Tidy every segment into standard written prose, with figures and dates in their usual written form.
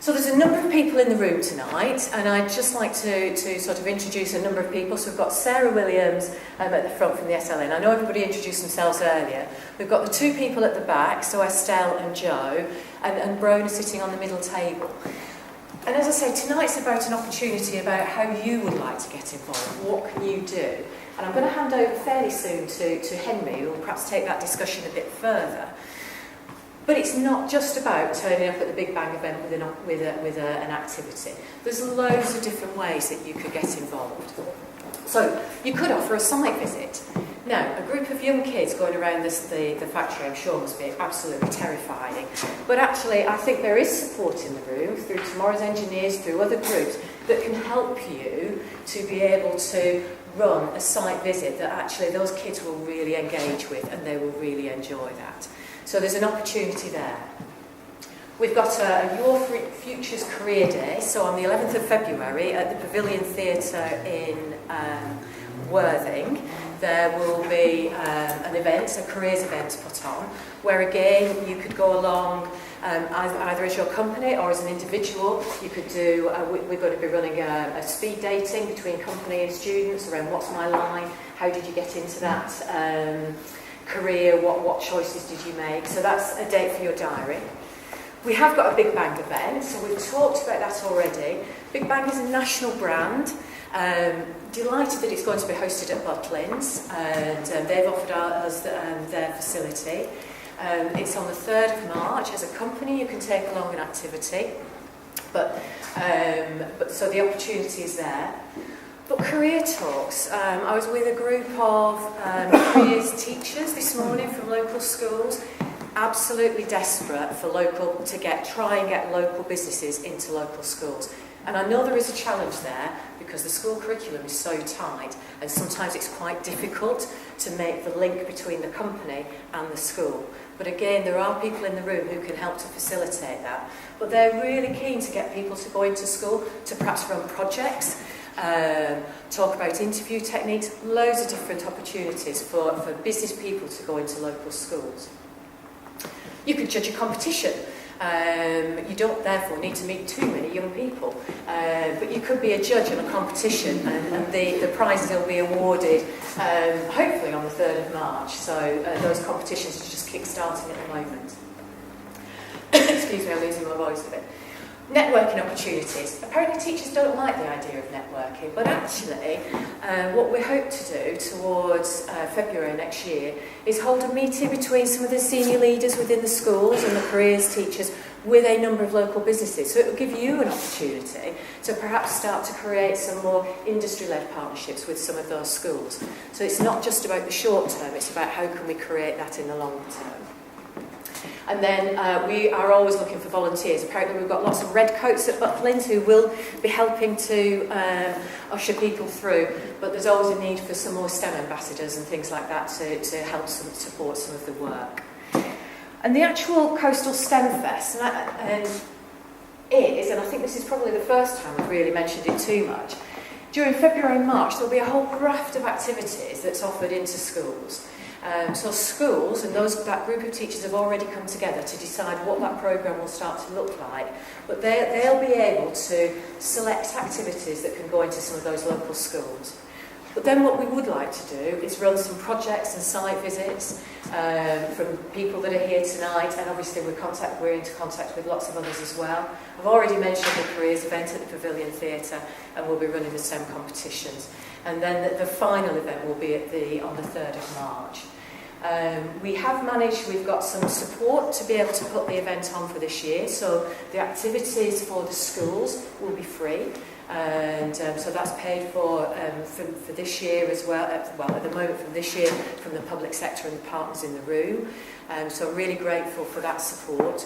So there's a number of people in the room tonight, and I'd just like to sort of introduce a number of people. So we've got Sarah Williams at the front from the SLN. I know everybody introduced themselves earlier. We've got the two people at the back, so Estelle and Joe, and Brona sitting on the middle table. And as I say, tonight's about an opportunity about how you would like to get involved. What can you do? And I'm going to hand over fairly soon to Henry, who will perhaps take that discussion a bit further. But it's not just about turning up at the Big Bang event with an activity. There's loads of different ways that you could get involved. So you could offer a site visit. Now, a group of young kids going around the factory, I'm sure, must be absolutely terrifying. But actually, I think there is support in the room through Tomorrow's Engineers, through other groups, that can help you to be able to run a site visit that actually those kids will really engage with and they will really enjoy that. So there's an opportunity there. We've got a Your Futures Career Day, so on the 11th of February at the Pavilion Theatre in Worthing, there will be an event, a careers event put on, where again you could go along either as your company or as an individual. You could do, we're going to be running a speed dating between company and students around what's my line, how did you get into that career, what choices did you make. So that's a date for your diary. We have got a Big Bang event, so we've talked about that already. Big Bang is a national brand. Delighted that it's going to be hosted at Butlins, and they've offered us their facility. It's on the 3rd of March. As a company, you can take along an activity, but so the opportunity is there. But career talks. I was with a group of careers teachers this morning from local schools, absolutely desperate for try and get local businesses into local schools. And I know there is a challenge there because the school curriculum is so tight, and sometimes it's quite difficult to make the link between the company and the school. But again, there are people in the room who can help to facilitate that. But they're really keen to get people to go into school, to perhaps run projects, talk about interview techniques, loads of different opportunities for business people to go into local schools. You could judge a competition. You don't therefore need to meet too many young people, but you could be a judge in a competition, and the prizes will be awarded hopefully on the 3rd of March, so those competitions are just kick-starting at the moment. Excuse me, I'm losing my voice a bit. Networking opportunities. Apparently teachers don't like the idea of networking, but actually what we hope to do towards February next year is hold a meeting between some of the senior leaders within the schools and the careers teachers with a number of local businesses. So it will give you an opportunity to perhaps start to create some more industry-led partnerships with some of those schools. So it's not just about the short term, it's about how can we create that in the long term. And then we are always looking for volunteers. Apparently we've got lots of red coats at Butlins who will be helping to usher people through, but there's always a need for some more STEM ambassadors and things like that to help support some of the work. And the actual Coastal STEMfest, and I think this is probably the first time we've really mentioned it too much, during February and March there'll be a whole raft of activities that's offered into schools. So schools and that group of teachers have already come together to decide what that programme will start to look like. But they'll be able to select activities that can go into some of those local schools. But then what we would like to do is run some projects and site visits from people that are here tonight, and obviously we're into contact with lots of others as well. I've already mentioned the careers event at the Pavilion Theatre, and we'll be running the STEM competitions. And then the final event will be on the 3rd of March. We've got some support to be able to put the event on for this year, so the activities for the schools will be free, and so that's paid for this year as well, at the moment from this year from the public sector and the partners in the room, so I'm really grateful for that support.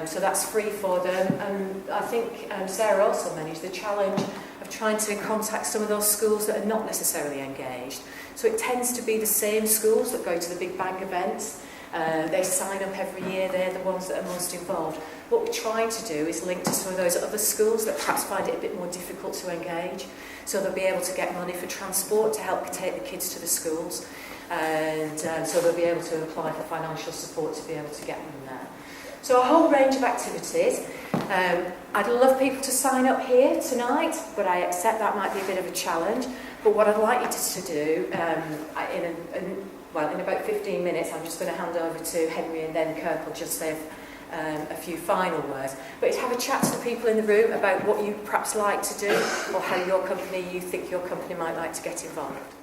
So that's free for them, and I think Sarah also managed the challenge of trying to contact some of those schools that are not necessarily engaged. So it tends to be the same schools that go to the Big Bang events. They sign up every year, they're the ones that are most involved. What we're trying to do is link to some of those other schools that perhaps find it a bit more difficult to engage. So they'll be able to get money for transport to help take the kids to the schools. And so they'll be able to apply for financial support to be able to get them there. So a whole range of activities. I'd love people to sign up here tonight, but I accept that might be a bit of a challenge. But what I'd like you to do, in about 15 minutes, I'm just going to hand over to Henry, and then Kirk will just say a few final words. But to have a chat to the people in the room about what you perhaps like to do, or how you think your company might like to get involved.